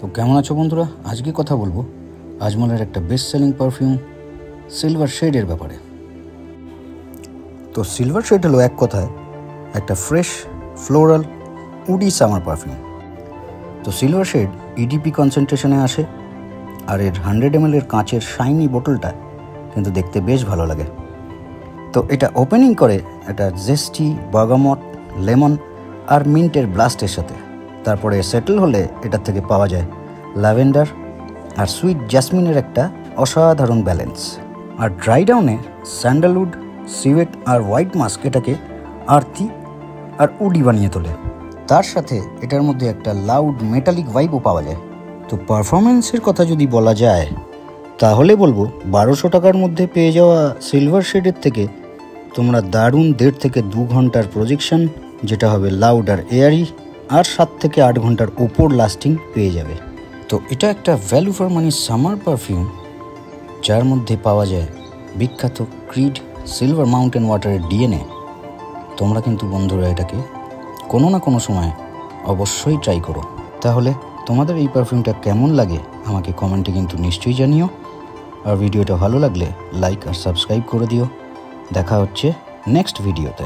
তো কেমন আছো বন্ধুরা? আজকে কথা বলবো আজমলের একটা বেস্ট সেলিং পারফিউম সিলভার শেডের ব্যাপারে। তো সিলভার শেড হলো এক কথায় একটা fresh floral woody summer perfume. তো সিলভার শেড ইডিপি কনসেন্ট্রেশনে আসে, আর এর 100 ml এর কাঁচের শাইনি বোতলটা কিন্তু দেখতে বেশ ভালো লাগে। তো এটা ওপেনিং করে একটা জেস্টি বার্গামট, লেমন আর মিন্টের ব্লাস্টের সাথে। তারপরে সেটেল হলে এটার থেকে পাওয়া যায় ল্যাভেন্ডার আর সুইট জ্যাসমিনের একটা অসাধারণ ব্যালেন্স। আর ড্রাই ডাউনে স্যান্ডালউড, সিভেট আর হোয়াইট মাস্ক এটাকে আর্থি আর উডি বানিয়ে তোলে। তার সাথে এটার মধ্যে একটা লাউড মেটালিক ভাইবও পাওয়া যায়। তো পারফরমেন্সের কথা যদি বলা যায় তাহলে বলবো 1200 টাকার মধ্যে পেয়ে যাওয়া সিলভার শেডের থেকে তোমরা দারুণ 1.5 থেকে 2 ঘন্টার প্রজেকশন, যেটা হবে লাউড আর এয়ারি, আর 7 থেকে 8 ঘন্টার ওপর লাস্টিং পেয়ে যাবে। তো এটা একটা value for money summer perfume, যার মধ্যে পাওয়া যায় বিখ্যাত ক্রিড সিলভার মাউন্টেন ওয়াটারের ডিএনএ। তোমরা কিন্তু বন্ধুরা এটাকে কোনো না কোনো সময় অবশ্যই ট্রাই করো। তাহলে তোমাদের এই পারফিউমটা কেমন লাগে আমাকে কমেন্টে কিন্তু নিশ্চয়ই জানিও। আর ভিডিওটা ভালো লাগলে লাইক আর সাবস্ক্রাইব করে দিও। দেখা হচ্ছে নেক্সট ভিডিওতে।